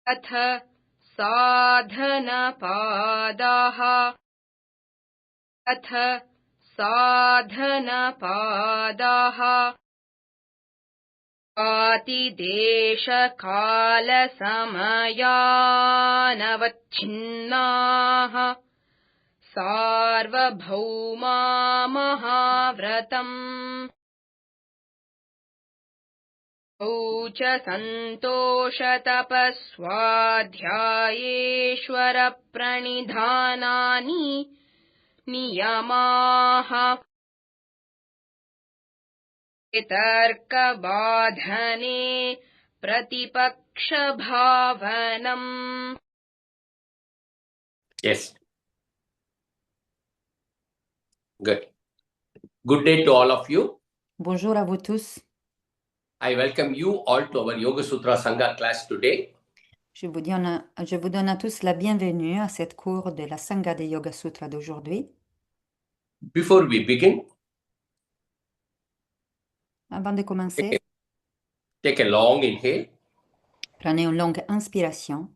अथ साधनपादाः अथ साधनपादाः आतिदेशकालसमयानवच्छिन्नाः सार्वभौमा महाव्रतम् च सन्तोषतपस्वाध्यायेश्वरप्रणिधानानि नियमाः तर्कबाधने प्रतिपक्षभावनम्. Yes. Good. Good day to all of you. Bonjour à vous tous. I welcome you all to our Yoga Sutra Sangha class today. Je vous donne à tous la bienvenue à cette cours de la Sangha des Yoga Sutras d'aujourd'hui. Before we begin, Avant de commencer, take a long inhale. prenez une longue inspiration.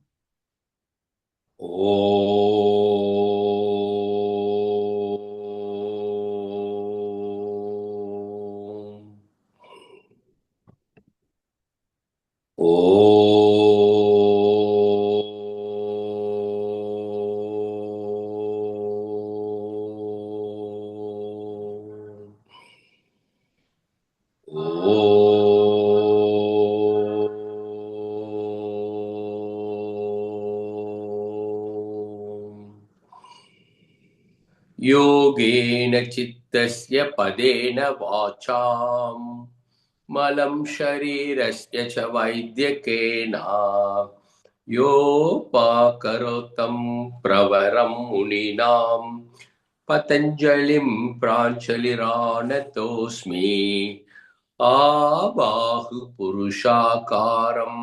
योगेन चित्तस्य पदेन वाचाम् मलं शरीरस्य च वैद्यकेन योपाकरोतं प्रवरं मुनीनां पतञ्जलिं प्राञ्जलिरानतोऽस्मि आबाहुपुरुषाकारं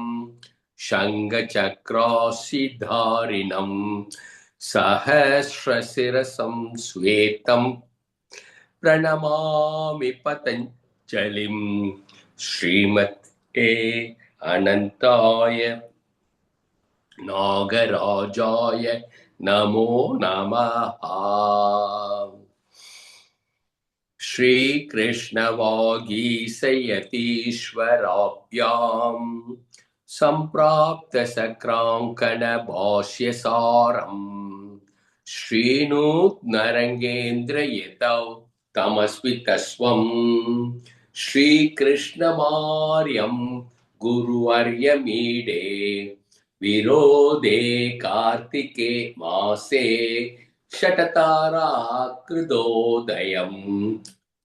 शङ्खचक्रासिधारिणं सहस्रशिरसं श्वेतं प्रणमामि पतञ्जलिं श्रीमते अनन्ताय नागराजाय नमो नमः. श्रीकृष्णवागीसयतीश्वराभ्यां सम्प्राप्तसक्राङ्कणभाष्यसारम् श्रीनूत्नरङ्गेन्द्रयतौ तमस्वितस्वं श्रीकृष्णमार्यं गुरुवर्यमीडे विरोधे कार्तिके मासे शतताराकृतोदयं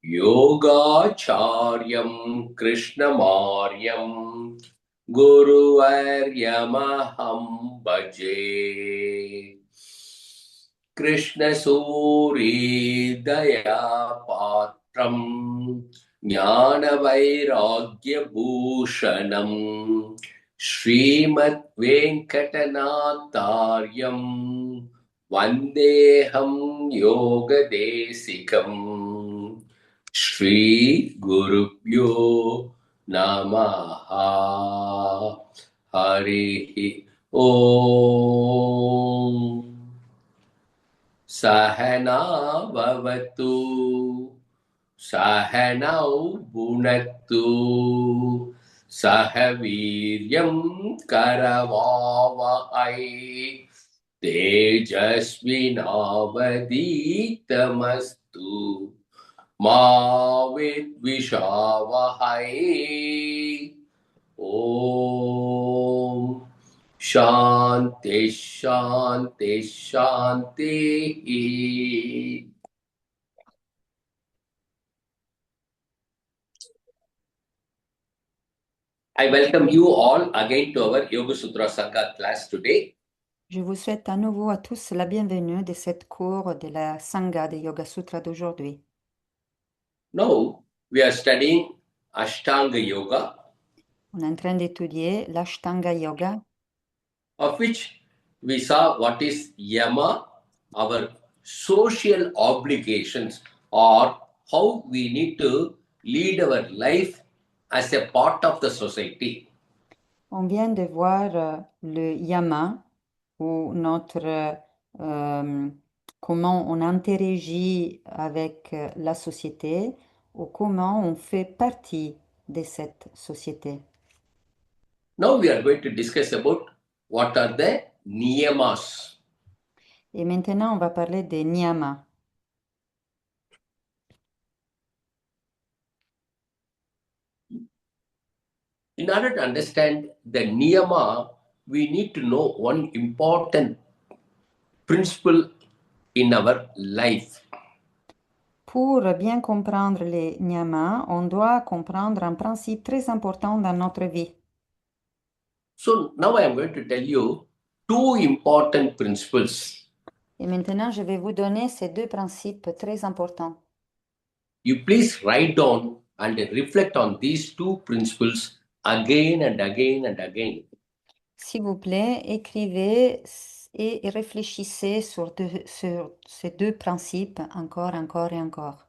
योगाचार्यं कृष्णमार्यं गुरुवर्यमहं भजे. कृष्णसूरीदयापात्रं ज्ञानवैराग्यभूषणं श्रीमद्वेङ्कटनाथार्यं वन्देऽहं योगदेशिकम्. श्रीगुरुभ्यो नमः. हरिः ओम्. सहना भवतु सहनौ भुनक्तु सह वीर्यं करवावहै तेजस्विनावधीतमस्तु मा विद्विषावहै. ॐ शान्ति शान्ति शान्तिः. I welcome you all again to our Yoga Sutra Sangha class today. Je vous souhaite à nouveau à tous la bienvenue de cette cours de la Sangha des Yoga Sutras d'aujourd'hui. Now we are studying Ashtanga Yoga, On est en train d'étudier l'Ashtanga Yoga, of which we saw what is yama, our social obligations, or how we need to lead our life as a part of the society. On vient de voir le yama ou comment on interagit avec la société ou comment on fait partie de cette société. Now we are going to discuss about what are the niyamas. Et maintenant, on va parler des niyamas. In order to understand the niyama, we need to know one important principle in our life. Pour bien comprendre les niyamas, on doit comprendre un principe très important dans notre vie. So now I am going to tell you two important principles. Et maintenant, je vais vous donner ces deux principes très importants. You please write down and reflect on these two principles again and again and again. S'il vous plaît, écrivez et réfléchissez sur ces deux principes encore, encore et encore.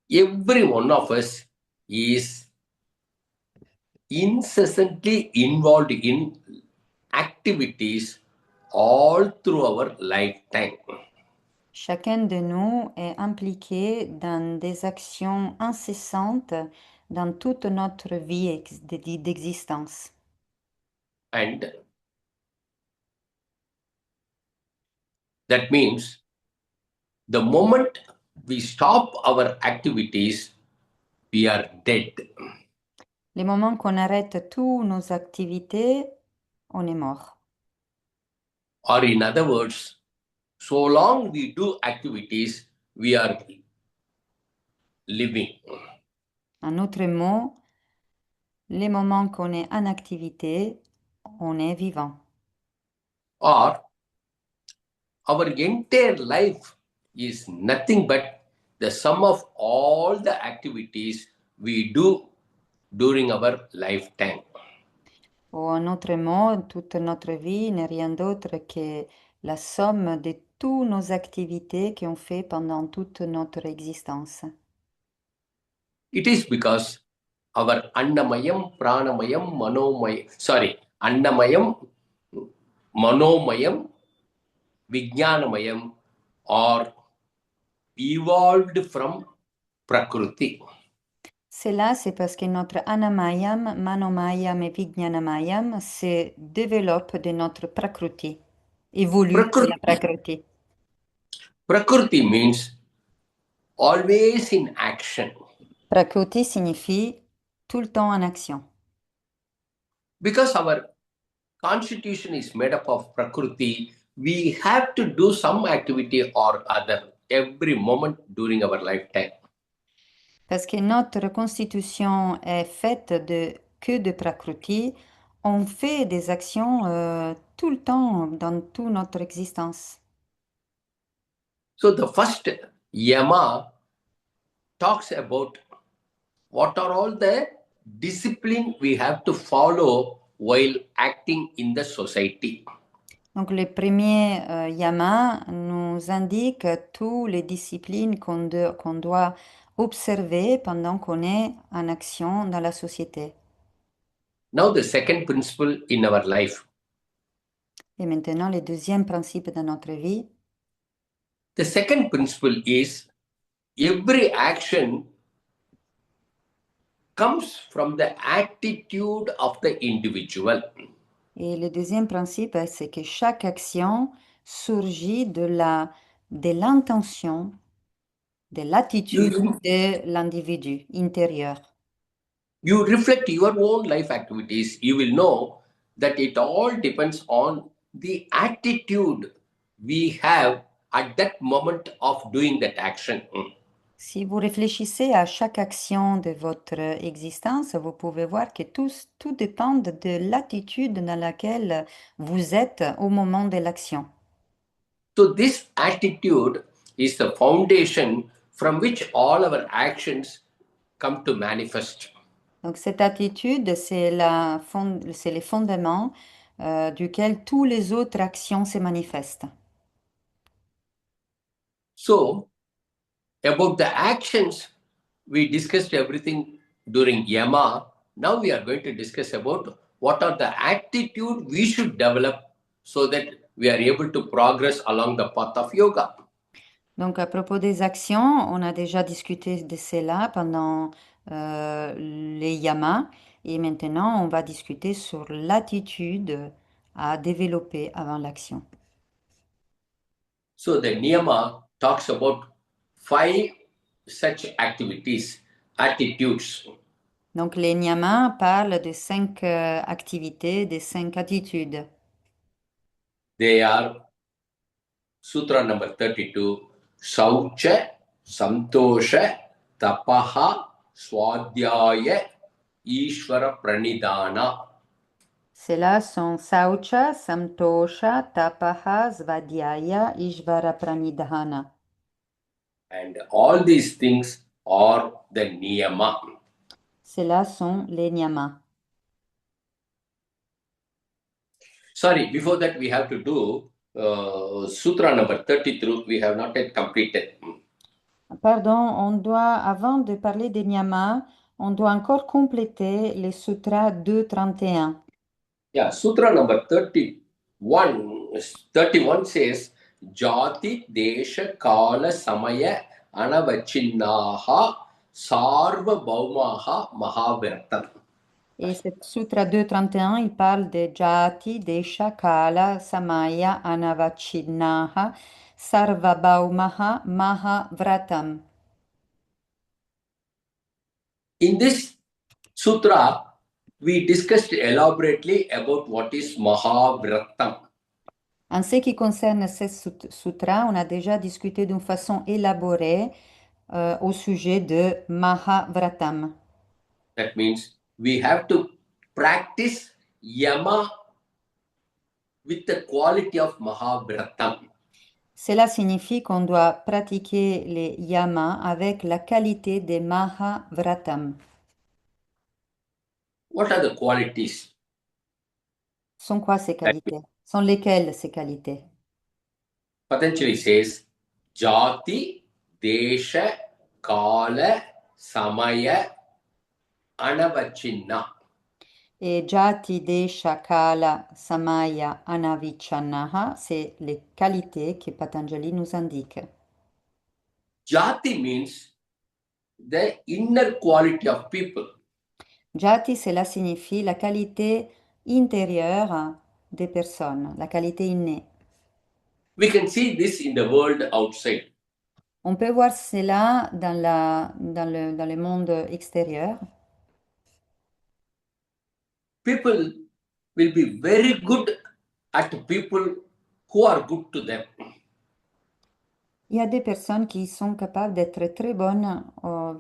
Every one of us is incessantly involved in activities all through our lifetime. Chacun de nous est impliqué dans des actions incessantes dans toute notre vie d'existence. And that means the moment we stop our activities, we are dead. Les moments qu'on arrête toutes nos activités, on est mort. Or, in other words, so long we do activities, we are living. En autre mot, les moments qu'on est en activité, on est vivant. Or, our entire life is nothing but the sum of all the activities we do during our lifetime. Ou en autre mot, toute notre vie n'est rien d'autre que la somme de toutes nos activités qu'on fait pendant toute notre existence. It is because our Annamayam, Pranamayam, Annamayam, Manomayam, Vijnanamayam are evolved from Prakriti. Cela, c'est parce que notre Anamayam, Manomayam et Vijnanamayam se développent de notre Prakriti, évoluent de la Prakriti. Prakriti. Prakriti means always in action. Prakriti signifie tout le temps en action. Because our constitution is made up of Prakriti, we have to do some activity or other every moment during our lifetime. Parce que notre constitution est faite que de Prakriti, on fait des actions tout le temps dans toute notre existence. So the first yama talks about what are all the discipline we have to follow while acting in the society. Donc le premier yama nous indique toutes les disciplines qu'on doit observer pendant qu'on est en action dans la société. Now the second principle in our life. Et maintenant, le deuxième principe dans notre vie. The second principle is every action comes from the attitude of the individual. Et le deuxième principe, c'est que chaque action surgit de l'intention, de l'attitude You, de l'individu intérieur. you reflect your own life activities, you will know that it all depends on the attitude we have at that moment of doing that action. Si vous réfléchissez à chaque action de votre existence, vous pouvez voir que tout dépend de l'attitude dans laquelle vous êtes au moment de l'action. So, this attitude is the foundation from which all our actions come to manifest. Donc cette attitude, c'est les fondements duquel toutes les autres actions se manifestent. So, about the actions, we discussed everything during Yama. now we are going to discuss about what are the attitude we should develop so that we are able to progress along the path of yoga. Donc, à propos des actions, on a déjà discuté de cela pendant les yamas et maintenant on va discuter sur l'attitude à développer avant l'action. So the niyama talks about 5 such activities, attitudes. Donc, les niyamas parlent de 5 activités, des 5 attitudes. They are Sutra number 32, Saucha, Santosha, Tapaha, Swadhyaya, Ishvara Pranidhana. Ceux-là sont Saucha, Samtosha, Tapaha, Svadhyaya, Ishvara Pranidhana. And all these things are the niyama. Ceux-là sont les niyamas. Sorry, before that we have to do Sutra number 33, we have not yet completed. Pardon, avant de parler des niyamas, on doit encore compléter les sutras 2.31. Yeah, Sutra number 31 says, Jati Desha Kala Samaya Anavachinnaha Sarva Baumaha Mahaviratam. Et ce sutra 2.31, il parle de Jati, Desha, Kala, Samaya, Anavachinnaha, Sarvabhaumaha, Mahavratam. In this sutra, we discussed elaborately about what is Mahaviratam. En ce qui concerne ce sutra, on a déjà discuté d'une façon élaborée au sujet de Mahavratam. That means we have to practice yama with the quality of Mahaviratam. Cela signifie qu'on doit pratiquer les yamas avec la qualité des Mahavratam. What are the qualities? Sont quoi ces qualités? Sont lesquelles ces qualités? Patanjali says, Jati, Desha, Kala, Samaya, Anavachinna. Et Jati, Desha, Kala, Samaya, Anavichannaha, c'est les qualités que Patanjali nous indique. Jati means the inner quality of people. Jati, cela signifie la qualité intérieure des personnes, la qualité innée. We can see this in the world outside. On peut voir cela dans le monde extérieur. People will be very good at people who are good to them. Il y a des personnes qui sont capables d'être très bonnes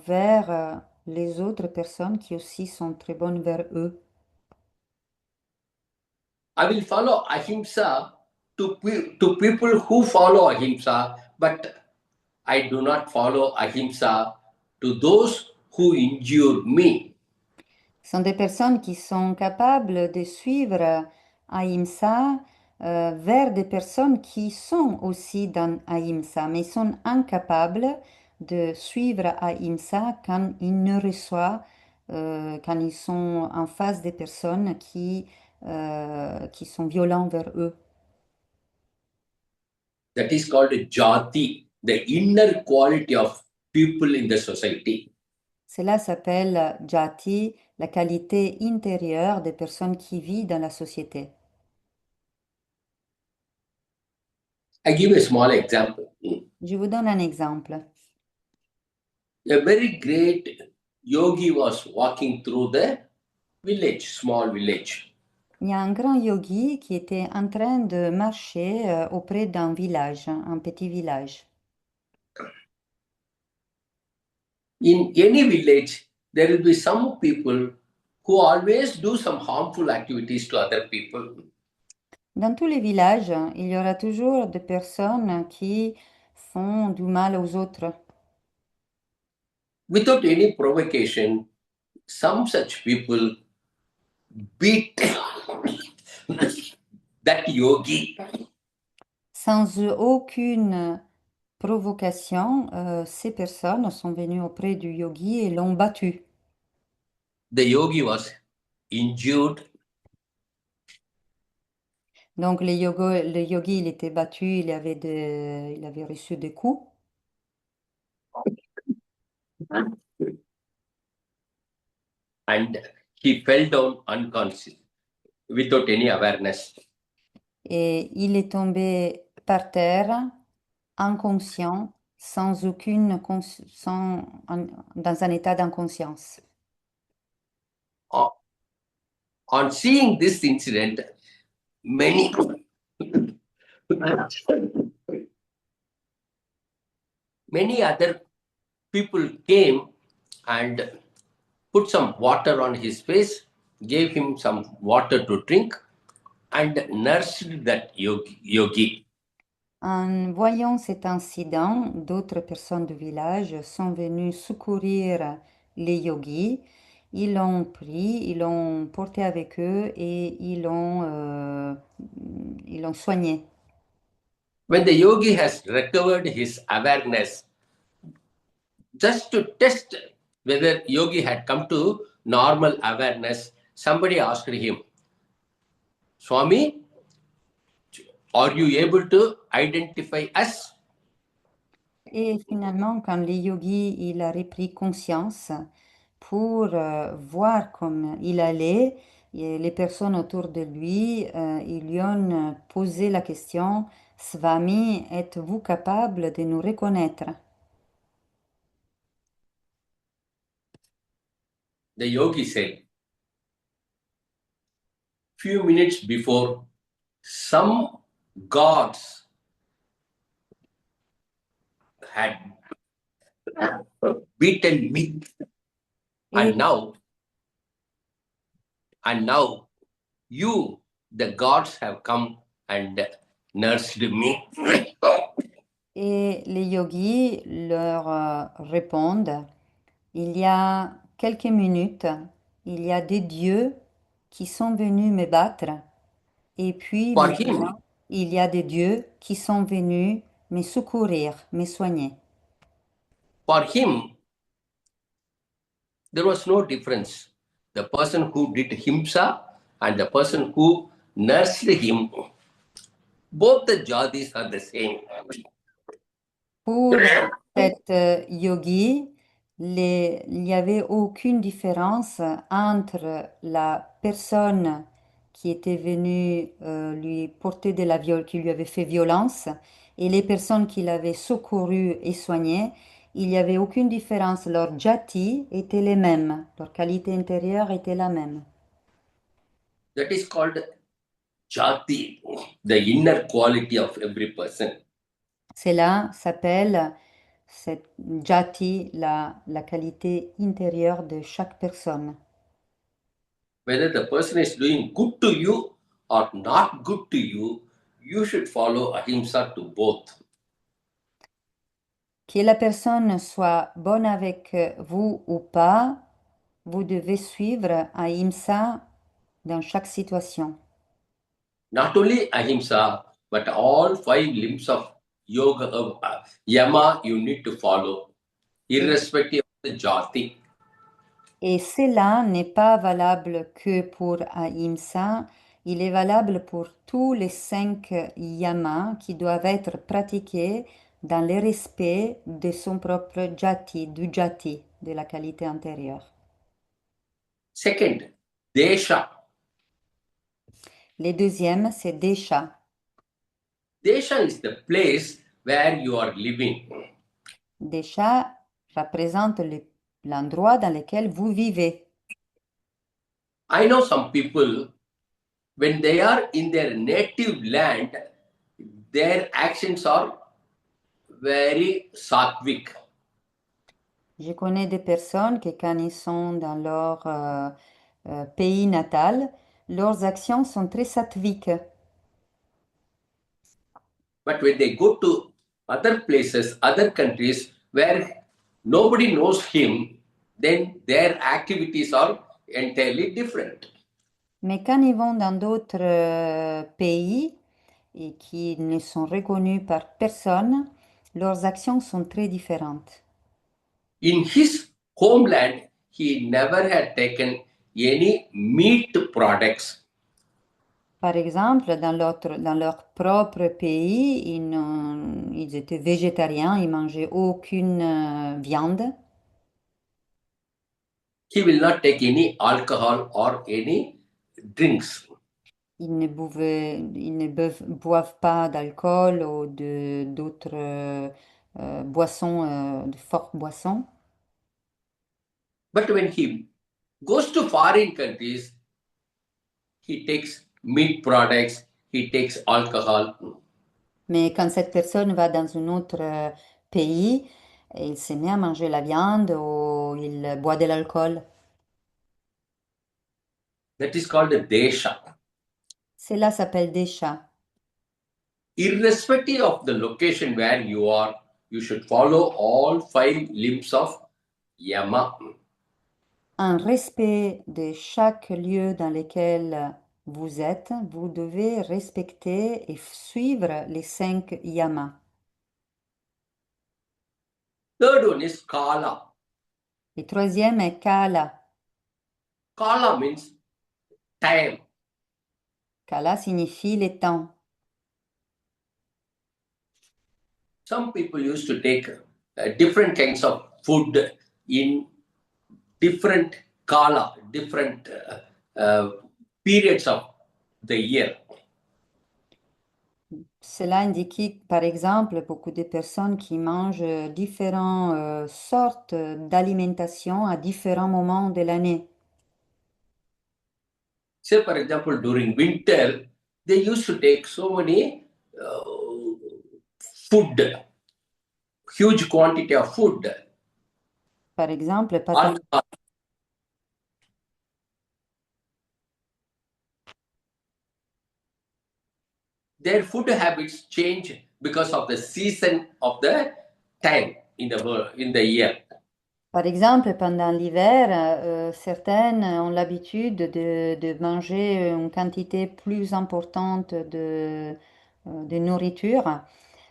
vers les autres personnes qui aussi sont très bonnes vers eux. I will follow ahimsa to people who follow ahimsa, but I do not follow ahimsa to those who injure me. Ce sont des personnes qui sont capables de suivre Ahimsa vers des personnes qui sont aussi dans Ahimsa, mais sont incapables de suivre Ahimsa quand ils ne reçoivent, quand ils sont en face des personnes qui sont violentes vers eux. That is called jati, the inner quality of people in the society. Cela s'appelle Jati, la qualité intérieure des personnes qui vivent dans la société. I give a small example. Je vous donne un exemple. A very great yogi was walking through the village, small village. Il y a un grand yogi qui était en train de marcher auprès d'un village, un petit village. In any village, there will be some people who always do some harmful activities to other people. Dans tous les villages, il y aura toujours des personnes qui font du mal aux autres. Without any provocation, some such people beat that yogi. Sans aucune provocation, ces personnes sont venues auprès du yogi et l'ont battu. the yogi was injured Donc le yogi, il était battu, il avait reçu des coups and he fell down unconscious without any awareness. et il est tombé par terre, inconscient, sans aucune dans un état d'inconscience. O- On seeing this incident, many many other people came and put some water on his face, gave him some water to drink, and nursed that yogi. En voyant cet incident, d'autres personnes du village sont venues secourir les yogis. Ils l'ont pris, ils l'ont porté avec eux et ils l'ont soigné. When the yogi has recovered his awareness, just to test whether yogi had come to normal awareness, somebody asked him, Swami, are you able to identify us? Et finalement, quand le yogi il a repris conscience pour voir comme il allait, et les personnes autour de lui, ils lui ont posé la question, Swami, êtes-vous capable de nous reconnaître? The yogi said, few minutes before, some gods had beaten me, Et, and now you, the gods, have come and nursed me. et les yogis leur répondent, il y a quelques minutes, il y a des dieux qui sont venus me battre. Et puis For him, maintenant, il y a des dieux qui sont venus me secourir, me soigner. for him, there was no difference. The person who did himsa and the person who nursed him, both the jadis are the same. Pour cet yogi, il n'y avait aucune différence entre la personne qui était venue lui porter qui lui avait fait violence et les personnes qui l'avaient secouru et soigné. Il n'y avait aucune différence. Leurs jati étaient les mêmes. Leur qualité intérieure était la même. That is called jati, the inner quality of every person. Cela s'appelle cette jati, la qualité intérieure de chaque personne. Whether the person is doing good to you or not good to you, you should follow ahimsa to both. Que la personne soit bonne avec vous ou pas, vous devez suivre Ahimsa dans chaque situation. Not only ahimsa, but all five limbs of yoga, yama, you need to follow, irrespective of the jati. Et cela n'est pas valable que pour Ahimsa, il est valable pour tous les 5 yamas qui doivent être pratiqués dans le respect de son propre jati, de la qualité intérieure. Second, desha. Le deuxième, c'est Desha. Desha is the place where you are living. Desha représente l'endroit dans lequel vous vivez. I know some people, when they are in their native land, their actions are very sattvic. Je connais des personnes qui, quand ils sont dans leur pays natal, leurs actions sont très sattviques. But when they go to other places, other countries where nobody knows him, then their activities are entirely different. Mais quand ils vont dans d'autres pays et qui ne sont reconnus par personne, leurs actions sont très différentes. In his homeland, he never had taken any meat products. Par exemple, dans leur propre pays, ils étaient végétariens, ils mangeaient aucune viande. He will not take any alcohol or any drinks. Boivent pas d'alcool ou d'autres boissons, de fortes boissons. But when he goes to foreign countries, he takes meat products, he takes alcohol. Mais quand cette personne va dans un autre pays, il se met à manger la viande ou il boit de l'alcool. That is called a desha. Cela s'appelle des chats. Irrespective of the location where you are, you should follow all five limbs of yama. En respect de chaque lieu dans lequel vous êtes, vous devez respecter et suivre les 5 yamas. Third one is kala. Le troisième est kala. Kala means time. Kala signifie les temps. Some people used to take different kinds of food in different kala, different periods of the year. Cela indique, par exemple, beaucoup de personnes qui mangent différentes sortes d'alimentation à différents moments de l'année. Say, for example, during winter, they used to take so many food, huge quantity of food. Par exemple, Alcohol. Their food habits change because of the season of the time in the year. Par exemple, pendant l'hiver, certaines ont l'habitude de manger une quantité plus importante de nourriture.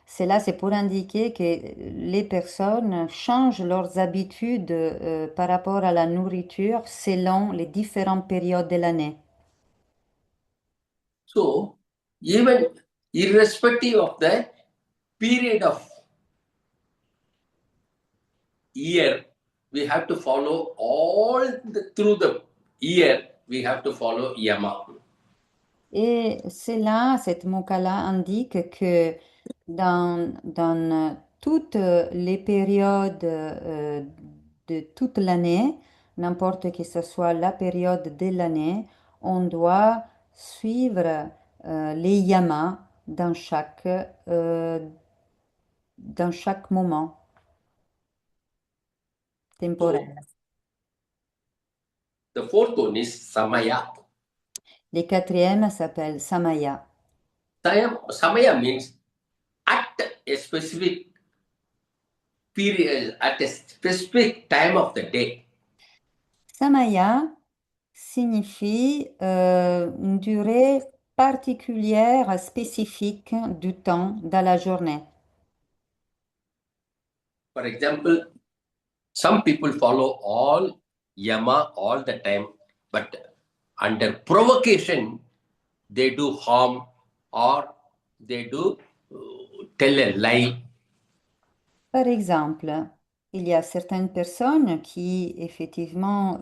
Cela, c'est pour indiquer que les personnes changent leurs habitudes par rapport à la nourriture selon les différentes périodes de l'année. So, even irrespective of the period of year, we have to follow through the year, we have to follow yama. Et cela, cette moka-là indique que dans toutes les périodes de toute l'année, n'importe que ce soit la période de l'année, on doit suivre les yamas dans chaque moment temporel. So, the fourth one is samaya. Le quatrième s'appelle samaya. Samaya means at a specific period, at a specific time of the day. Samaya signifie une durée particulière, spécifique du temps dans la journée. For example, some people follow all yama all the time, but under provocation, they do harm or they do tell a lie. Par exemple, il y a certaines personnes qui effectivement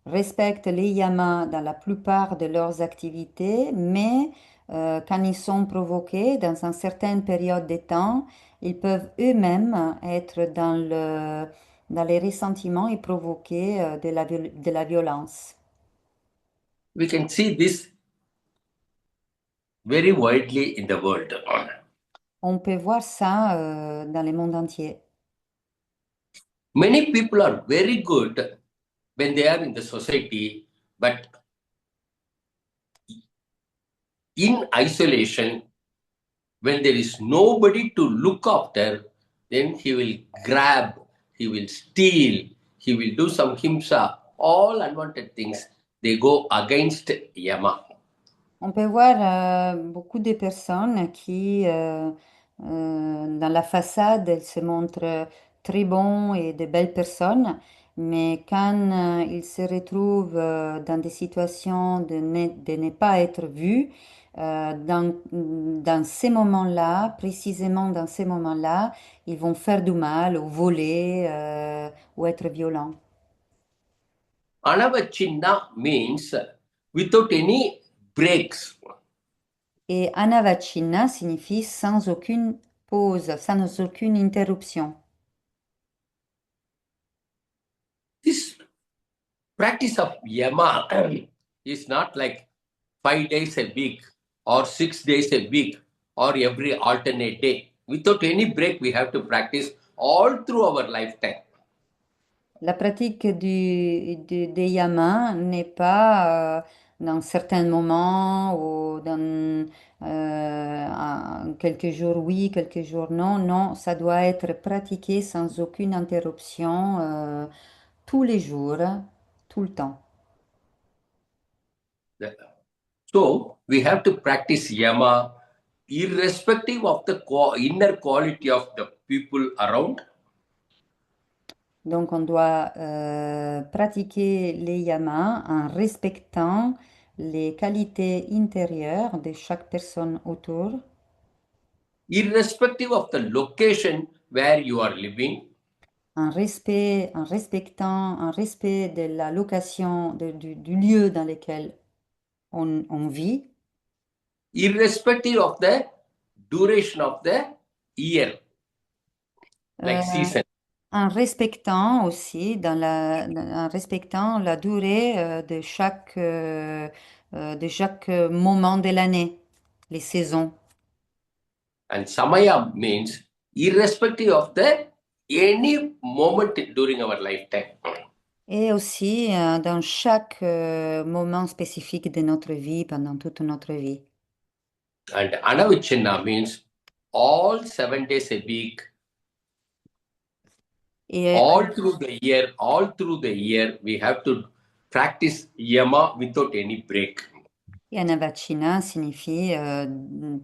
respectent les yamas dans la plupart de leurs activités, mais quand ils sont provoqués dans une certaine période de temps, ils peuvent eux-mêmes être dans les ressentiments et provoquer de la violence. We can see this very widely in the world. On peut voir ça dans le monde entier. Many people are very good when they are in the society, but in isolation, when there is nobody to look after, then he will grab, he will steal, he will do some himsa, all unwanted things. They go against Yama. On peut voir beaucoup de personnes qui, dans la façade, elles se montrent très bons et de belles personnes, Mais quand il se retrouve dans des situations de ne pas être vu, dans ces moments-là, précisément dans ces moments-là, ils vont faire du mal ou voler ou être violents. Anavachinna means without any breaks. Et anavachina signifie sans aucune pause, sans aucune interruption. This practice of yama is not like 5 days a week or 6 days a week or every alternate day. Without any break, we have to practice all through our lifetime. La pratique des yamas n'est pas dans certains moments ou dans quelques jours oui, quelques jours non. Non, ça doit être pratiqué sans aucune interruption tous les jours, tout le temps. So we have to practice yama irrespective of the inner quality of the people around. Donc on doit pratiquer les yamas en respectant les qualités intérieures de chaque personne autour. Irrespective of the location where you are living, En respect de la location, du lieu dans lequel on vit, irrespective of the duration of the year, like euh, season. en respectant aussi, en respectant la durée de chaque moment de l'année, les saisons. And samaya means irrespective of the any moment during our lifetime. Et aussi dans chaque moment spécifique de notre vie, pendant toute notre vie. And anavichina means all 7 days a week, Et all through the year, we have to practice yama without any break. Yanavachina signifie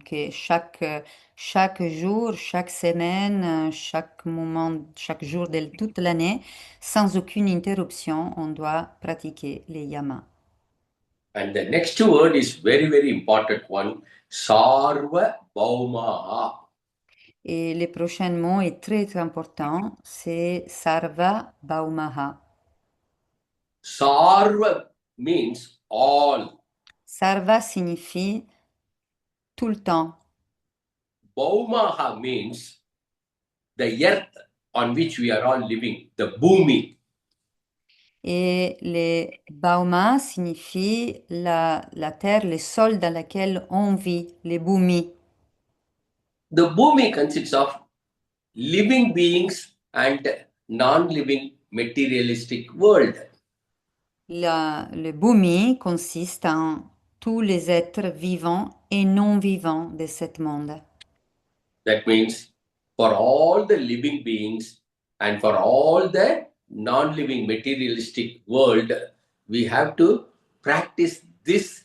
que chaque jour, chaque semaine, chaque moment, chaque jour de toute l'année, sans aucune interruption, on doit pratiquer les yamas. And the next word is very, very important one, sarva baumaha. Et le prochain mot est très important, c'est Sarva Baumaha. Sarva means all. Sarva signifie tout le temps. Baumaha means the earth on which we are all living, the bhumi. Et les Bauma signifie la terre, le sol dans lequel on vit, les Bhumi. The bhumi consists of living beings and non-living materialistic world. Le Bhumi consiste en tous les êtres vivants et non vivants de ce monde. That means for all the living beings and for all the non-living materialistic world, we have to practice this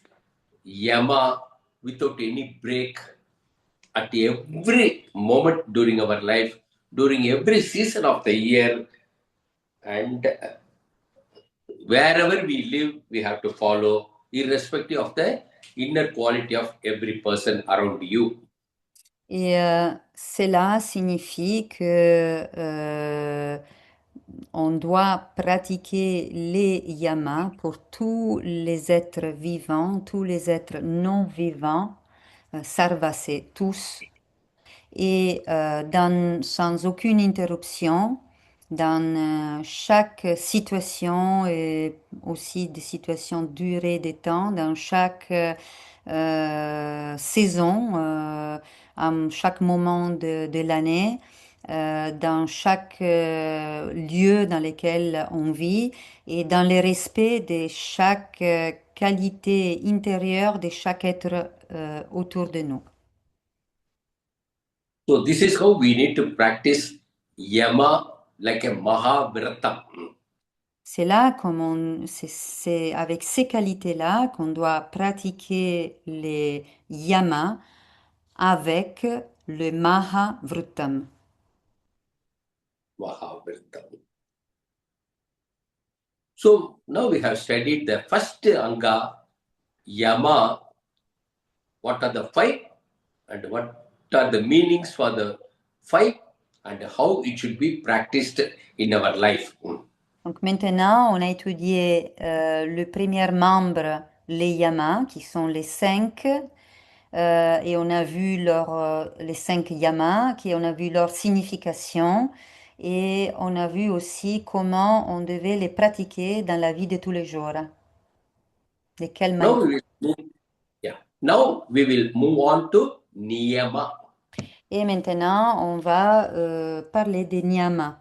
yama without any break at every moment during our life, during every season of the year, and wherever we live, we have to follow, irrespective of the inner quality of every person around you. Et cela signifie que on doit pratiquer les yamas pour tous les êtres vivants, tous les êtres non vivants, sarvasé, tous, et sans aucune interruption, dans chaque situation et aussi des situations durées de temps, dans chaque saison, à chaque moment de l'année, dans chaque lieu dans lequel on vit et dans le respect de chaque qualité intérieure de chaque être autour de nous. So this is how we need to practice yama like a mahavrata. C'est là, c'est avec ces qualités-là qu'on doit pratiquer les yamas avec le Mahavrutam. Mahavrata. So now we have studied the first anga, yama. What are the five and what are the meanings for the five and how it should be practiced in our life. Donc maintenant, on a étudié le premier membre, les yamas, qui sont les cinq, et on a vu les cinq yamas, on a vu leur signification, et on a vu aussi comment on devait les pratiquer dans la vie de tous les jours. De quelle Now manière? we will move, yeah. Now we will move on to niyama. Et maintenant, on va parler des niyamas.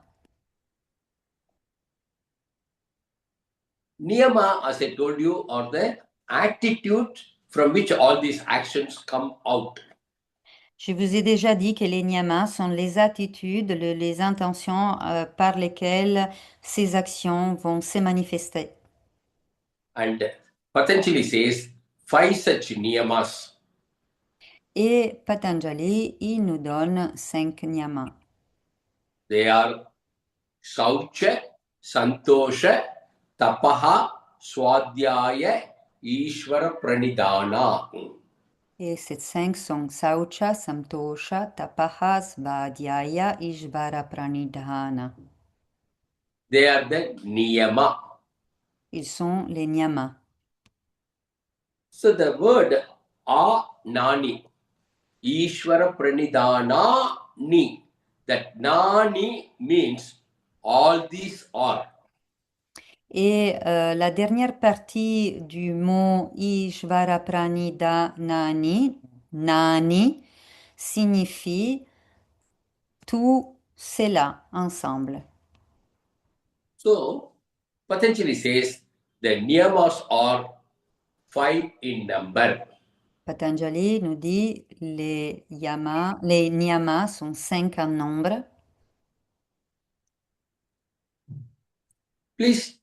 Niyama, as I told you, are the attitude from which all these actions come out. Je vous ai déjà dit que les niyamas sont les attitudes, les intentions par lesquelles ces actions vont se manifester. And Patanjali says five such niyamas. Et Patanjali, il nous donne cinq niyamas. They are Saucha, Santosha, Tapaha, Swadhyaya, Ishvara Pranidhana. Et ces cinq sont Saucha, Samtosha, Tapaha, Svadhyaya, Ishvara Pranidhana. They are the niyama. Ils sont les niyamas. So the word nani, Ishvara Pranidhana ni. That nani means all these are. Et la dernière partie du mot Ishvara Pranidha Nani signifie tout cela ensemble. So Patanjali says the niyamas are five in number. Patanjali nous dit les niyamas sont cinq en nombre. Please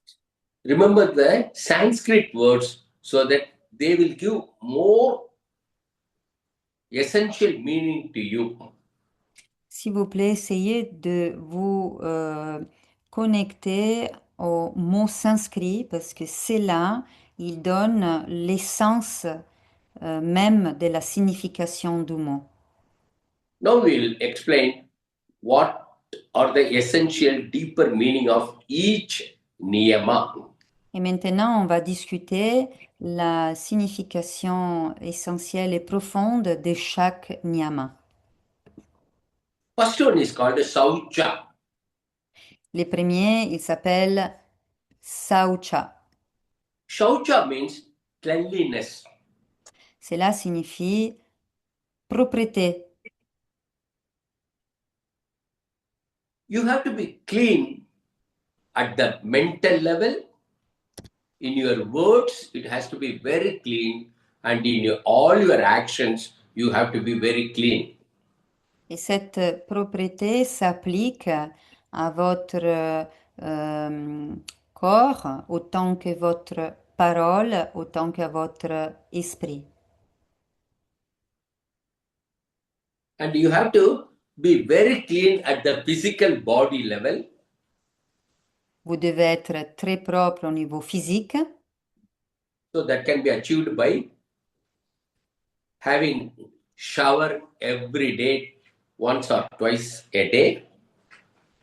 remember the Sanskrit words so that they will give more essential meaning to you. S'il vous plaît, essayez de vous connecter au mot sanskrit parce que c'est là, il donne l'essence même de la signification du mot. Now we will explain what are the essential deeper meaning of each niyama. Et maintenant, on va discuter la signification essentielle et profonde de chaque niyama. First one is called Saucha. Les premiers, ils s'appellent Saucha. Shaucha means cleanliness. Cela signifie propreté. You have to be clean at the mental level. In your words, it has to be very clean, and in all your actions, you have to be very clean. Et cette propreté s'applique à votre corps autant que votre parole, autant que votre esprit. And you have to be very clean at the physical body level. Vous devez être très propre au niveau physique. So that can be achieved by having shower every day, once or twice a day.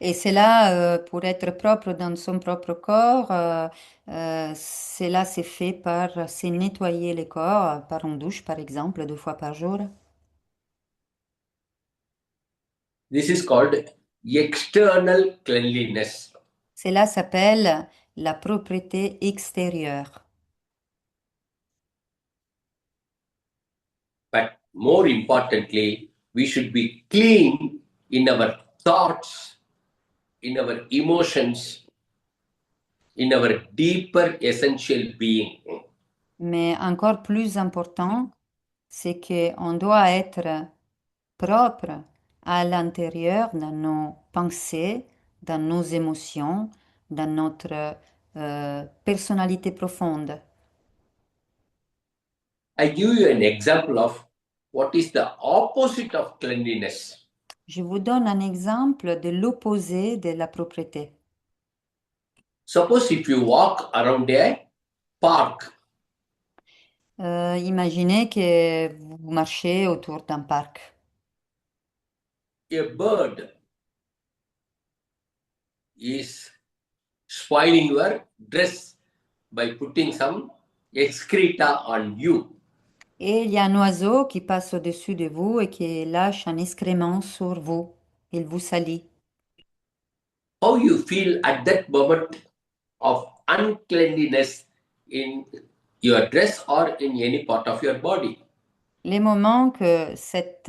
Et cela, pour être propre dans son propre corps, cela s'est fait par se nettoyer le corps par une douche, par exemple, 2 fois par jour. This is called external cleanliness. Cela s'appelle la propreté extérieure. But more importantly, we should be clean in our thoughts, in our emotions, in our deeper essential being. Mais encore plus important, c'est qu'on doit être propre à l'intérieur dans nos pensées, dans nos émotions, dans notre personnalité profonde. I give you an example of what is the opposite of cleanliness. Je vous donne un exemple de l'opposé de la propreté. Suppose if you walk around a park, Imaginez que vous marchez autour d'un parc. a bird is spoiling your dress by putting some excreta on you. Et il y a un oiseau qui passe au-dessus de vous et qui lâche un excrément sur vous. Il vous salit. How you feel at that moment of uncleanliness in your dress or in any part of your body. Les moments que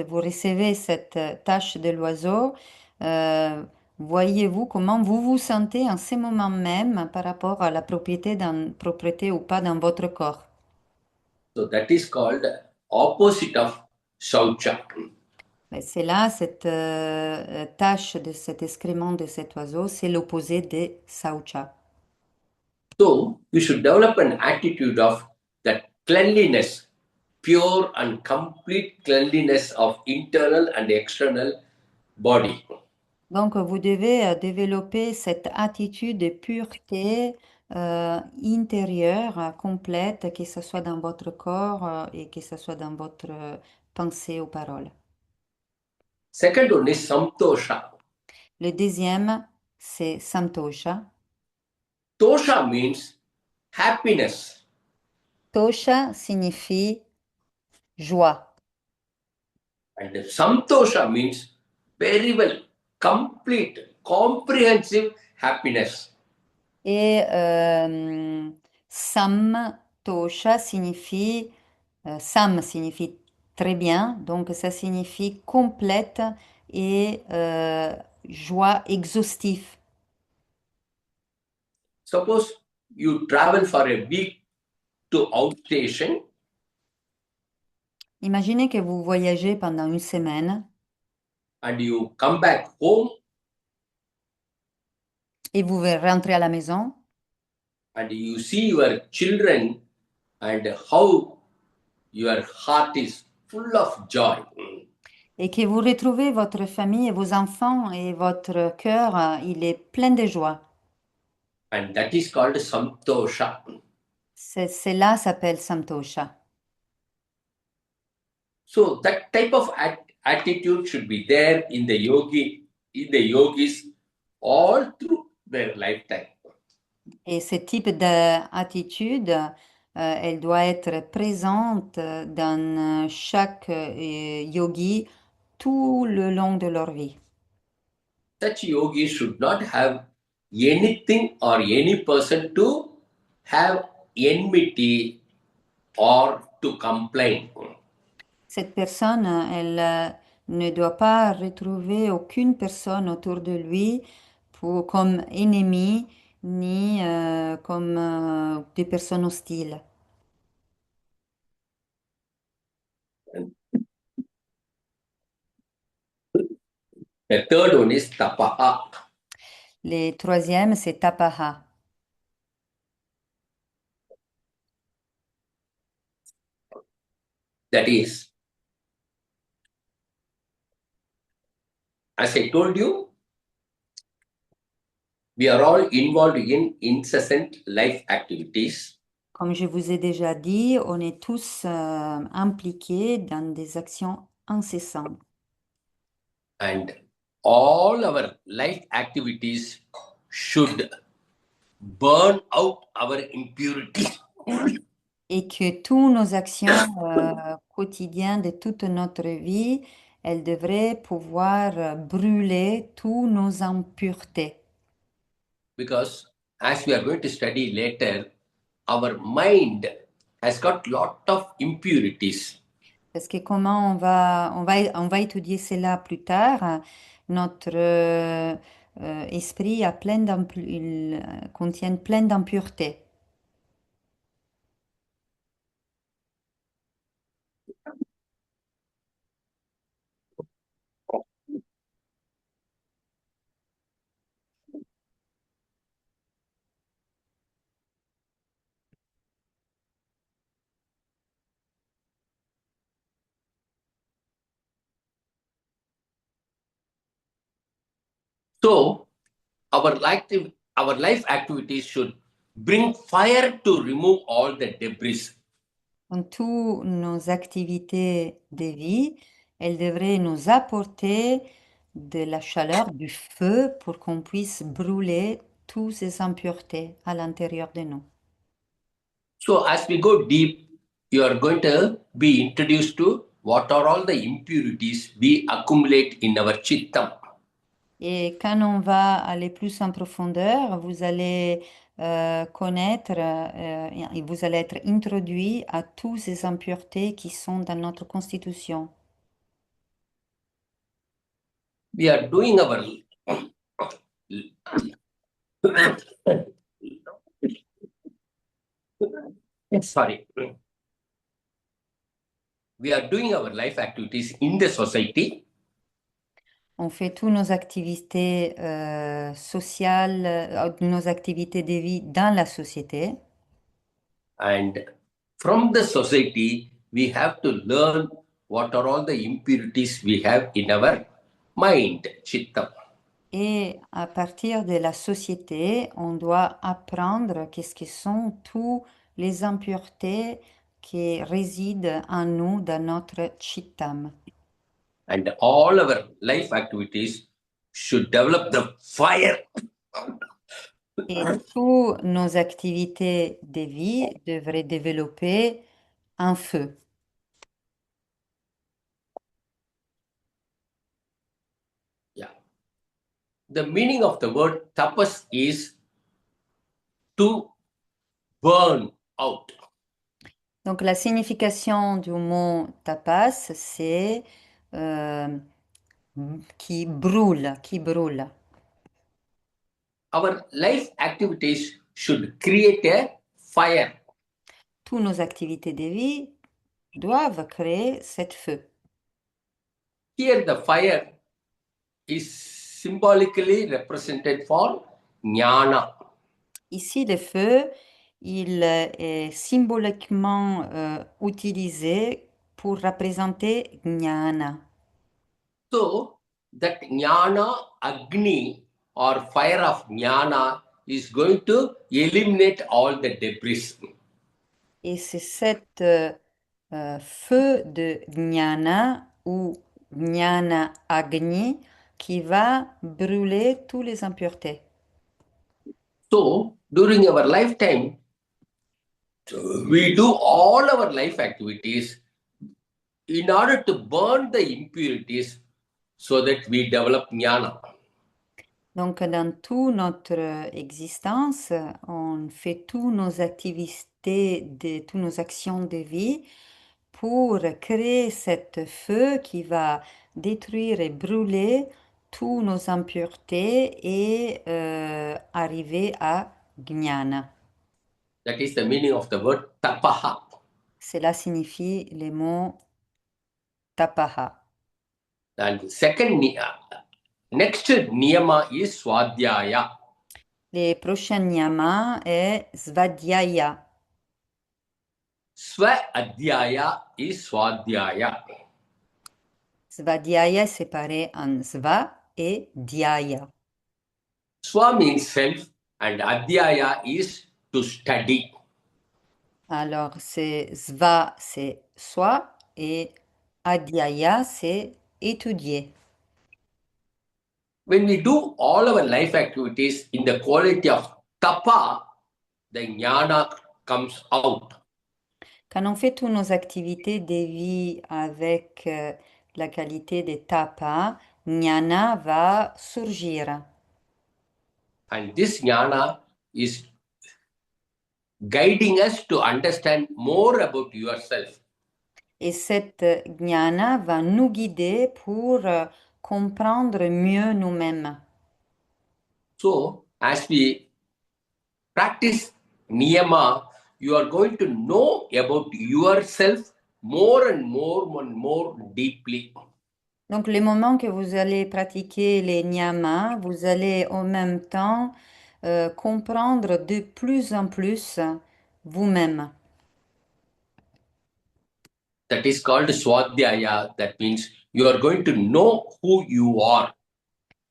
vous recevez cette tâche de l'oiseau, voyez-vous comment vous vous sentez en ces moments même par rapport à la propriété ou pas dans votre corps. So that is called opposite of Shaucha. Et c'est là, cette tâche de cet excrément de cet oiseau, c'est l'opposé de saucha. So we should develop an attitude of that cleanliness, pure and complete cleanliness of internal and external body. Donc, vous devez développer cette attitude de pureté intérieure complète, que ce soit dans votre corps et que ce soit dans votre pensée ou parole. Second one is samtosha. Le deuxième, c'est santosha. Tosha means happiness. Tosha signifie joie. And samtosha means very well, complete, comprehensive happiness. Et samtosha signifie, sam signifie très bien, donc ça signifie complète et joie exhaustive. Suppose you travel for a week to outstation Imaginez que vous voyagez pendant une semaine and you come back home et vous rentrez à la maison and you see your children and how your heart is full of joy. et que vous retrouvez votre famille et vos enfants et votre cœur, il est plein de joie. And that is called samtosha. Cela s'appelle santosha. So that type of attitude should be there in the yogis all through their lifetime. Et ce type d'attitude, elle doit être présente dans chaque yogi tout le long de leur vie. Such yogis should not have anything or any person to have enmity or to complain. Cette personne, elle ne doit pas retrouver aucune personne autour de lui comme ennemi ni comme des personnes hostiles. The third one is tapaha. Le troisième, c'est tapaha. That is, as I told you, we are all involved in incessant life activities. Comme je vous ai déjà dit, on est tous impliqués dans des actions incessantes. And all our life activities should burn out our impurity. Et que toutes nos actions quotidiennes de toute notre vie, elles devraient pouvoir brûler toutes nos impuretés. Because as we are going to study later, our mind has got lot of impurities. Parce que comment on va étudier cela plus tard, notre esprit a il contient plein d'impuretés. So our our life activities should bring fire to remove all the debris. Donc, toutes nos activités de vie, elles devraient nous apporter de la chaleur, du feu, pour qu'on puisse brûler toutes ces impuretés à l'intérieur de nous. So, as we go deep, you are going to be introduced to what are all the impurities we accumulate in our chittam. Et quand on va aller plus en profondeur, vous allez connaître et vous allez être introduit à toutes ces impuretés qui sont dans notre constitution. We are doing our sorry. We are doing our life activities in the society. On fait toutes nos activités sociales, nos activités de vie dans la société. And from the society, we have to learn what are all the impurities we have in our mind, chitta. Et à partir de la société, on doit apprendre qu'est-ce que sont toutes les impuretés qui résident en nous, dans notre chittam. And all our life activities should develop the fire. Et toutes nos activités de vie devraient développer un feu. Yeah. The meaning of the word tapas is to burn out. Donc la signification du mot tapas, c'est qui brûle, qui brûle. Our life activities should create a fire. Toutes nos activités de vie doivent créer cet feu. Here, the fire is symbolically represented for jnana. Ici, le feu, il est symboliquement utilisé pour représenter jnana. So, that jnana agni or fire of jnana is going to eliminate all the debris. Et c'est cet feu de jnana ou jnana agni qui va brûler toutes les impuretés. So, during our lifetime, we do all our life activities in order to burn the impurities so that we develop jnana. Donc, dans toute notre existence, on fait toutes nos activités, toutes nos actions de vie pour créer cet feu qui va détruire et brûler toutes nos impuretés et arriver à jnana. That is the meaning of the word tapaha. Cela signifie les mots tapaha. And second, next niyama is swadhyaya. Les prochains niyama est svadhyaya. Swa adhyaya is swadhyaya. Svadhyaya est séparé en sva et dhyaya. Swa means self and adhyaya is to study. Alors, c'est sva, c'est soi, et adhyaya, c'est étudier. When we do all our life activities in the quality of tapa, the jnana comes out. Quand on fait toutes nos activités de vie avec la qualité de tapa, jnana va surgir. And this jnana is guiding us to understand more about yourself. Et cette jnana va nous guider pour comprendre mieux nous-mêmes. So, as we practice niyama, you are going to know about yourself more and more deeply. Donc, les moments que vous allez pratiquer les niyamas, vous allez en même temps comprendre de plus en plus vous-même. That is called swadhyaya. That means you are going to know who you are.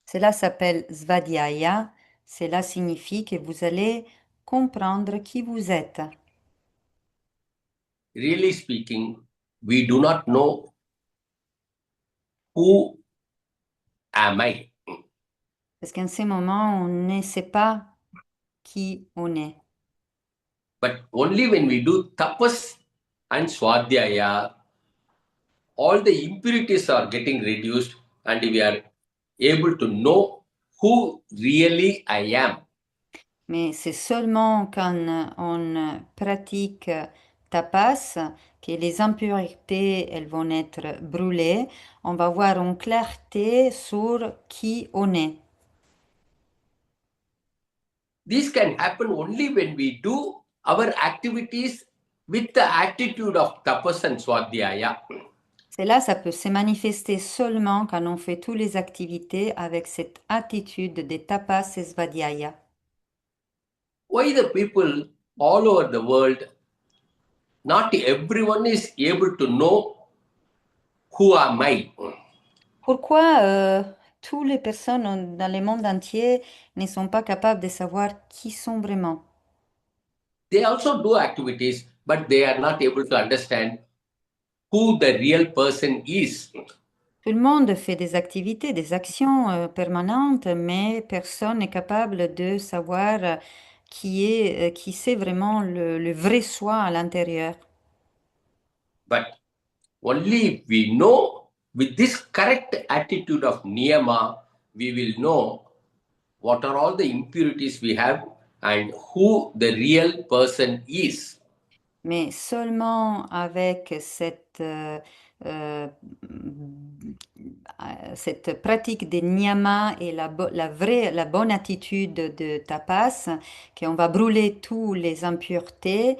Cela s'appelle svadhyaya. cela signifie que vous allez comprendre qui vous êtes. Really speaking, we do not know who am I. Parce qu'en ce moment, on ne sait pas qui on est. But only when we do tapas and swadhyaya, all the impurities are getting reduced and we are able to know who really I am. Mais c'est seulement quand on pratique tapas que les impuretés, elles vont être brûlées. On va avoir une clarté sur qui on est. This can happen only when we do our activities with the attitude of tapas and swadhyaya. Cela, ça peut se manifester seulement quand on fait toutes les activités avec cette attitude de tapas et svadhyaya. Why the people all over the world, not everyone is able to know who am I. Pourquoi toutes les personnes dans le monde entier ne sont pas capables de savoir qui sont vraiment? They also do activities, but they are not able to understand who the real person is. Tout le monde fait des activités, des actions permanentes, mais personne n'est capable de savoir qui c'est vraiment le vrai soi à l'intérieur. But only if we know with this correct attitude of niyama, we will know what are all the impurities we have and who the real person is. Mais seulement avec euh, cette pratique des niyamas et la bonne attitude de tapas, qu'on va brûler toutes les impuretés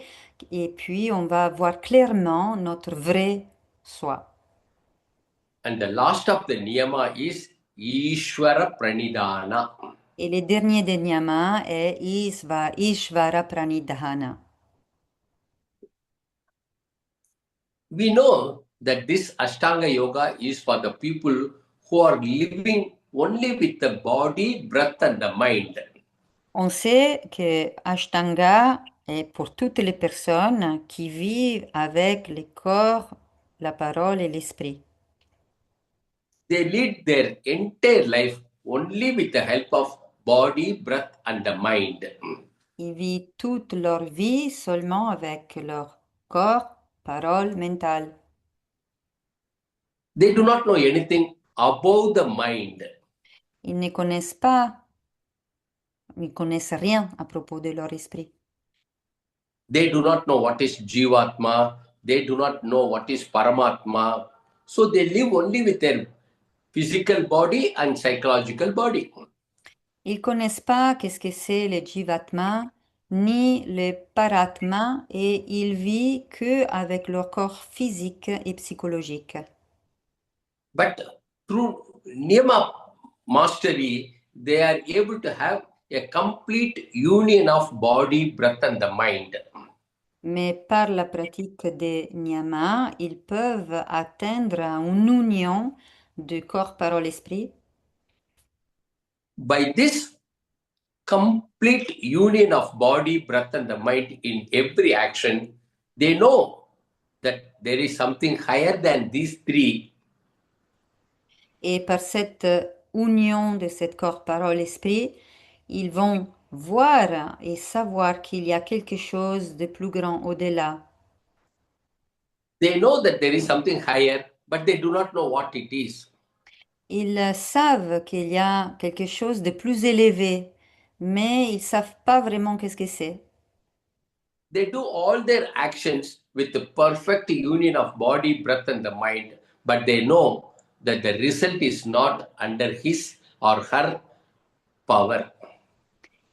et puis on va voir clairement notre vrai soi. And the last of the niyama is Ishvara Pranidhana. Et le dernier des niyamas est Ishvara Pranidhana. We know that this Ashtanga Yoga is for the people who are living only with the body, breath, and the mind. On sait que Ashtanga est pour toutes les personnes qui vivent avec le corps, la parole et l'esprit. They lead their entire life only with the help of body, breath, and the mind. Ils vivent toute leur vie seulement avec leur corps, parole, mental. They do not know anything about the mind. Ils ne connaissent pas, ils connaissent rien à propos de leur esprit. They do not know what is Jivatma. They do not know what is Paramatma. So they live only with their physical body and psychological body. Ils connaissent pas qu'est-ce que c'est le Jivatma ni le Paratma et ils vivent que avec leur corps physique et psychologique. But through Niyama mastery, they are able to have a complete union of body, breath, and the mind. Mais par la pratique des niyamas, ils peuvent atteindre une union de corps, parole, esprit. By this complete union of body, breath, and the mind in every action, they know that there is something higher than these three. Et par cette union de cet corps, parole, esprit, ils vont voir et savoir qu'il y a quelque chose de plus grand au-delà. They know that there is something higher, but they do not know what it is. Ils savent qu'il y a quelque chose de plus élevé, mais ils savent pas vraiment qu'est-ce que c'est. They do all their actions with the perfect union of body, breath, and the mind, but they know that the result is not under his or her power.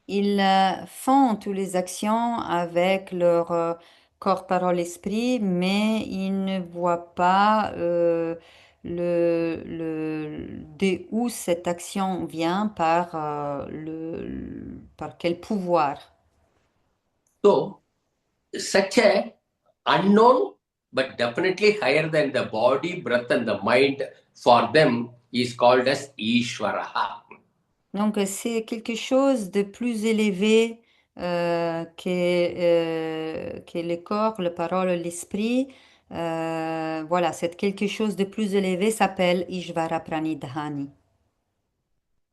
Ils font toutes les actions avec leur corps, parole, esprit, mais ils ne voient pas de où cette action vient par quel pouvoir. So, such a unknown but definitely higher than the body, breath, and the mind for them is called as Ishvaraha. Donc, c'est quelque chose de plus élevé que le corps, la parole, l'esprit. Voilà, c'est quelque chose de plus élevé s'appelle Ishvara Pranidhani.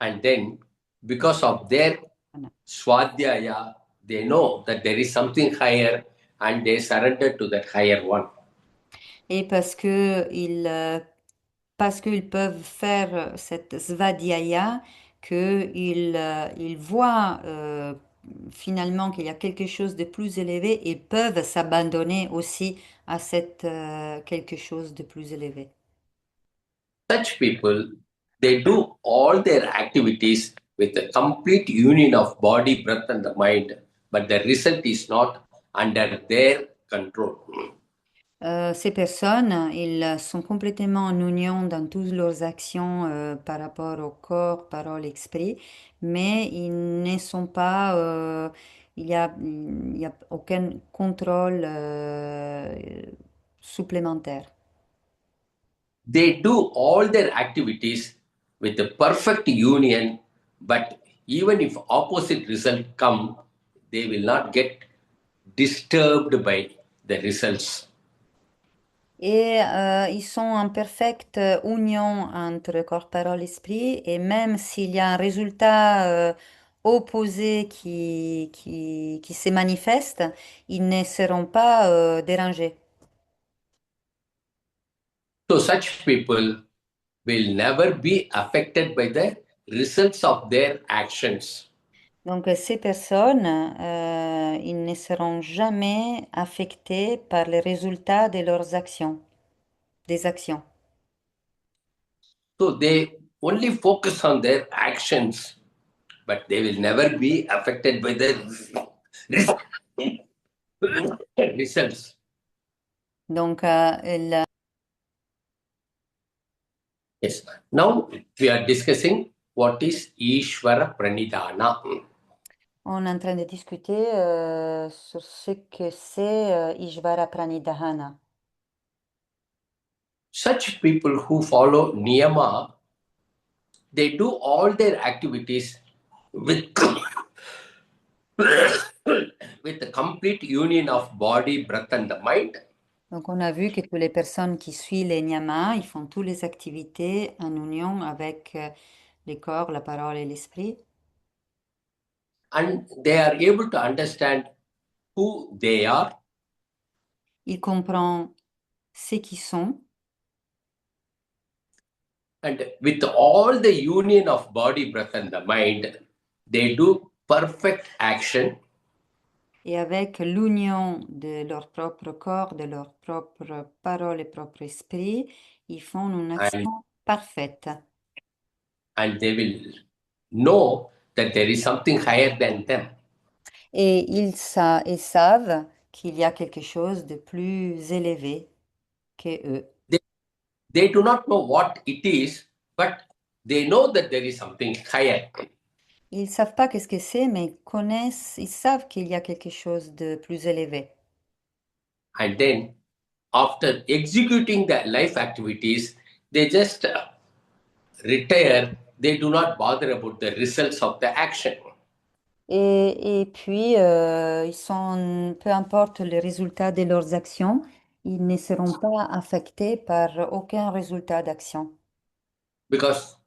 And then, because of their Voilà. swadhyaya, they know that there is something higher and they surrender to that higher one. Et parce qu'ils peuvent faire cette svadhyaya, qu'ils voient finalement qu'il y a quelque chose de plus élevé, ils peuvent s'abandonner aussi à cette quelque chose de plus élevé. Such people, they do all their activities with a complete union of body, breath, and the mind, but the result is not under their control. Ces personnes, ils sont complètement en union dans toutes leurs actions par rapport au corps, parole, esprit, mais ils ne sont pas, il y a aucun contrôle supplémentaire. They do all their activities with a perfect union, but even if opposite result come, they will not get disturbed by the results. Et ils sont en parfaite union entre corps, parole, esprit, et même s'il y a un résultat opposé qui se manifeste, ils ne seront pas dérangés. So such people will never be affected by the results of their actions. Donc ces personnes, ils ne seront jamais affectés par les résultats de leurs actions, des actions. So they only focus on their actions, but they will never be affected by the results. Donc Yes. Now we are discussing what is Ishvara Pranidhana. on est en train de discuter sur ce que c'est Ishvara Pranidhana. Such people who follow Niyama, they do all their activities with, with the complete union of body, breath, and the mind. Donc, on a vu que toutes les personnes qui suivent les niyamas, ils font toutes les activités en union avec les corps, la parole et l'esprit. And they are able to understand who they are, Ils comprennent ce qu'ils sont. and with all the union of body, breath, and the mind, they do perfect action. Et avec l'union de leur propre corps, de leur propre parole et propre esprit, ils font une and, action parfaite. and they will know that there is something higher than them. Et ils savent qu'il y a quelque chose de plus élevé que eux. They do not know what it is, but they know that there is something higher. Ils ne savent pas qu'est-ce que c'est, mais ils savent qu'il y a quelque chose de plus élevé. And then, after executing the life activities, they just retire. They do not bother about the results of the action. Et puis, peu importe le résultat de leurs actions, ils ne seront pas affectés par aucun résultat d'action. Because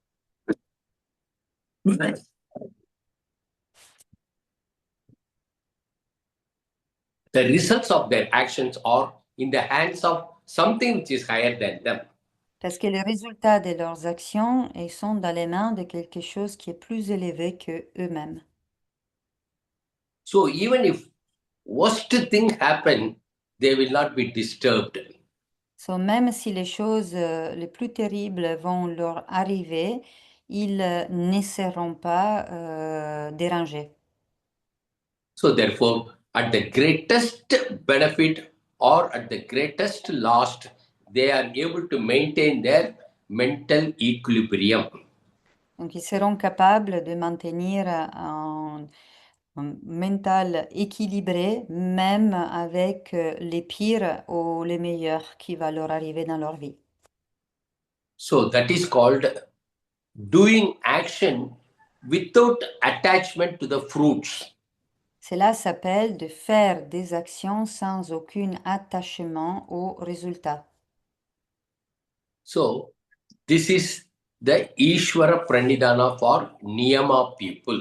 the results of their actions are in the hands of something which is higher than them. Parce que les résultats de leurs actions, ils sont dans les mains de quelque chose qui est plus élevé que eux-mêmes. So even if worst thing happen, they will not be disturbed. So, même si les choses les plus terribles vont leur arriver, ils ne seront pas dérangés. So therefore, at the greatest benefit or at the greatest loss, they are able to maintain their mental equilibrium. Donc, ils seront capables de maintenir un mental équilibré, même avec les pires ou les meilleurs qui va leur arriver dans leur vie. So that is called doing action without attachment to the fruits. Cela s'appelle de faire des actions sans aucun attachement au résultat. So, this is the Ishvara Pranidhana for Niyama people.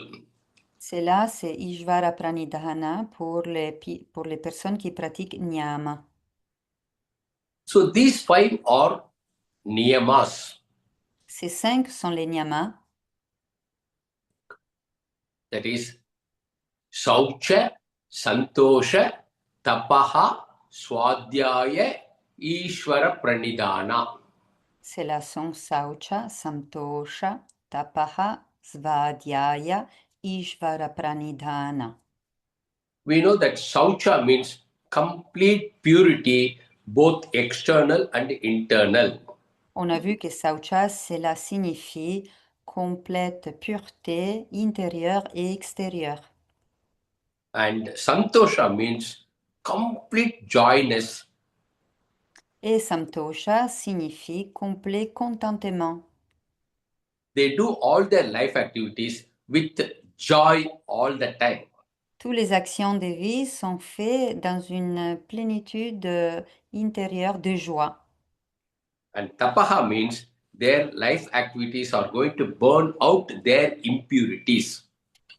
Cela, c'est Ishvara Pranidhana pour les personnes qui pratiquent Nyama. So, these five are Niyamas. Ces 5 sont les Nyamas. That is Saucha, Santosha, Tapaha, Swadhyaya, Ishvara Pranidhana. Cela sont Saucha, Santosha, Tapaha, Svadhyaya, Ishvara Pranidhana. We know that Saucha means complete purity, both external and internal. On a vu que Saucha, cela signifie complète pureté intérieure et extérieure. And Santosha means complete joyness. Et Samtosha signifie complet contentement. They do all their life activities with joy all the time. Toutes les actions de vie sont faites dans une plénitude intérieure de joie. And Tapaha means their life activities are going to burn out their impurities.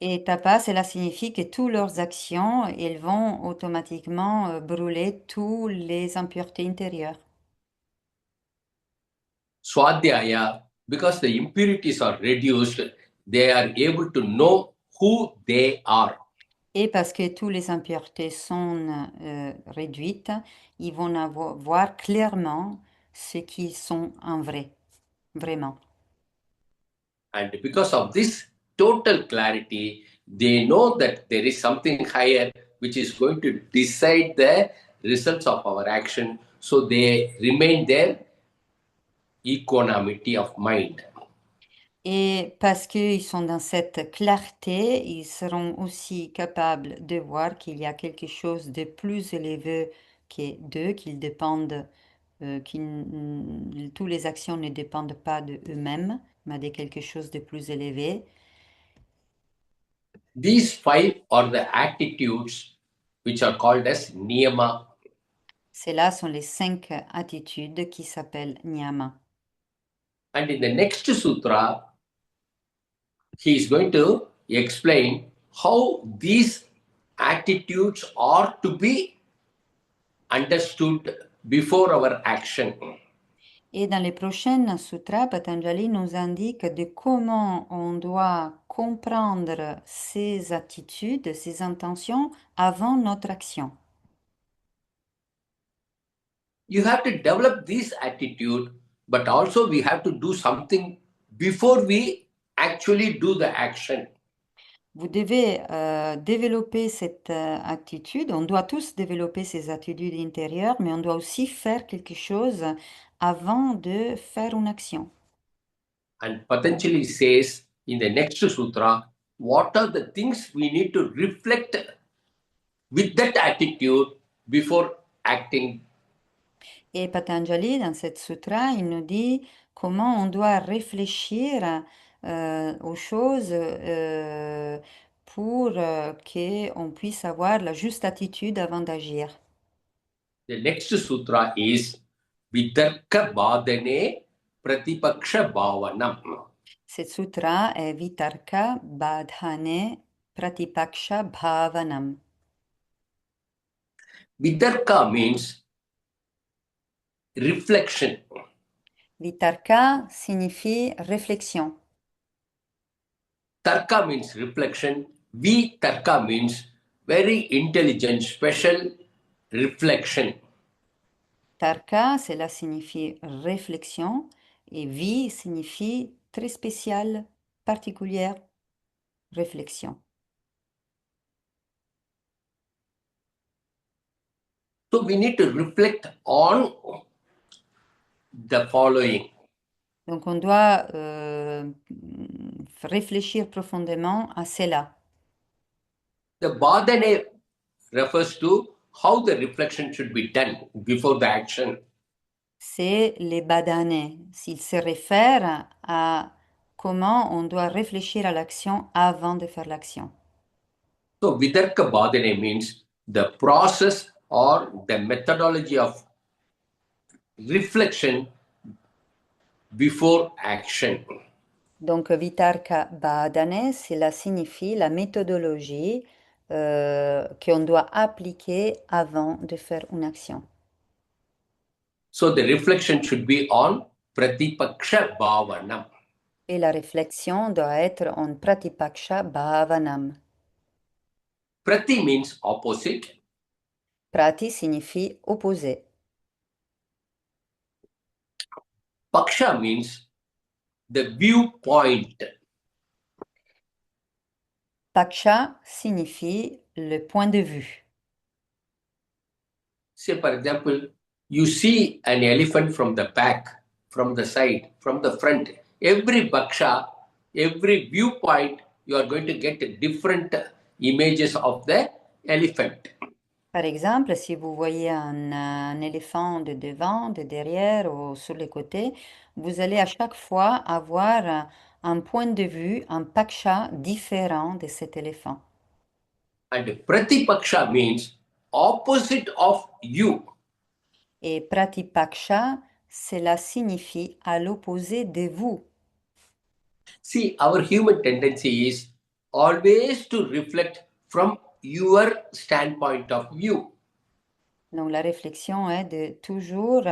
Et tapa, cela signifie que toutes leurs actions, elles vont automatiquement brûler toutes les impuretés intérieures. Swadhyaya, because the impurities are reduced, they are able to know who they are. Et parce que toutes les impuretés sont réduites, ils vont voir clairement ce qu'ils sont en vrai, vraiment. And because of this total clarity, they know that there is something higher which is going to decide the results of our action. So they remain their equanimity of mind. Et parce qu'ils sont dans cette clarté, ils seront aussi capables de voir qu'il y a quelque chose de plus élevé que d'eux, qu'ils dépendent, toutes les actions ne dépendent pas de eux-mêmes, mais de quelque chose de plus élevé. These five are the attitudes which are called as niyama. Ceux-là sont les 5 attitudes qui s'appellent Nyama. And in the next sutra, he is going to explain how these attitudes are to be understood before our action. Et dans les prochaines sutras, Patanjali nous indique de comment on doit comprendre ces attitudes, ces intentions avant notre action. You have to develop this attitude, but also we have to do something before we actually do the action. Vous devez développer cette attitude. On doit tous développer ces attitudes intérieures, mais on doit aussi faire quelque chose avant de faire une action. And Patanjali says in the next sutra, what are the things we need to reflect with that attitude before acting. Et Patanjali, dans cette sutra, il nous dit comment on doit réfléchir aux choses pour qu'on puisse avoir la juste attitude avant d'agir. The next sutra is Vitarka Badane Pratipaksha Bhavanam. Cette sutra est Vitarka Badhane Pratipaksha Bhavanam. Vitarka means reflection. Vitarka signifie réflexion. Tarka means reflection. Vitarka means very intelligent, special reflection. Tarka, cela signifie réflexion. Et vi signifie très spécial, particulière réflexion. So we need to reflect on the following. Donc on doit réfléchir profondément à cela. The Badane refers to how the reflection should be done before the action. C'est les badanes. S'il se réfère à comment on doit réfléchir à l'action avant de faire l'action. So Vitarka Badhane means the process or the methodology of reflection before action. Donc, Vitarka Badhane, cela signifie la méthodologie qu'on doit appliquer avant de faire une action. So the reflection should be on Pratipaksha Bhavanam. Et la réflexion doit être en Pratipaksha Bhavanam. Prati means opposite. Prati signifie opposé. Paksha means the viewpoint. Paksha signifie le point de vue. Say, for example, you see an elephant from the back, from the side, from the front. Every baksha, every viewpoint, you are going to get different images of the elephant. Par exemple, si vous voyez un éléphant de devant, de derrière ou sur les côtés, vous allez à chaque fois avoir un point de vue, un paksha différent de cet éléphant. And pratipaksha means opposite of you. Et pratipaksha, cela signifie à l'opposé de vous. See, our human tendency is always to reflect from your standpoint of view. Donc la réflexion est de toujours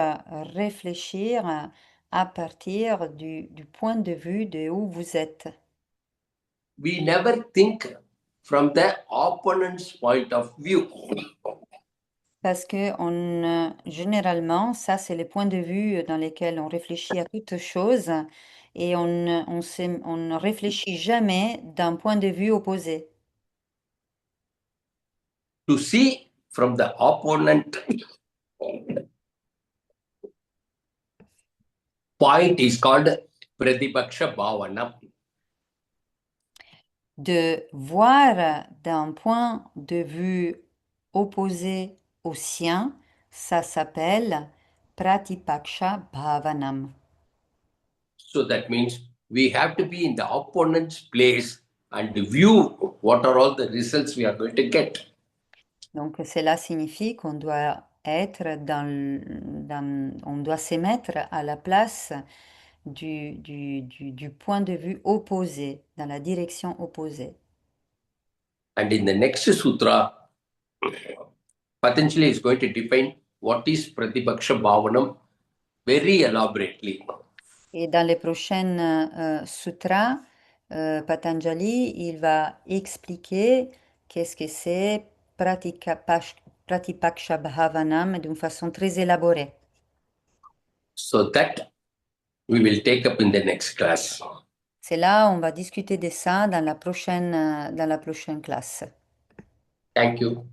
réfléchir à partir du point de vue de où vous êtes. We never think from the opponent's point of view. Parce que généralement, ça, c'est les points de vue dans lesquels on réfléchit à toutes choses et on ne réfléchit jamais d'un point de vue opposé. To see from the opponent point is called Pratipaksha Bhavana. De voir d'un point de vue opposé au sien, ça s'appelle Pratipaksha Bhavanam. So that means we have to be in the opponent's place and view what are all the results we are going to get. Donc cela signifie qu'on doit être on doit se mettre à la place du point de vue opposé, dans la direction opposée. And in the next sutra, Patanjali is going to define what is Pratipaksha Bhavanam very elaborately. Et dans les prochaines sutras, Patanjali, il va expliquer qu'est-ce que c'est Pratipaksha Bhavanam d'une façon très élaborée. So that we will take up in the next class. C'est là, on va discuter de ça dans la prochaine classe. Thank you.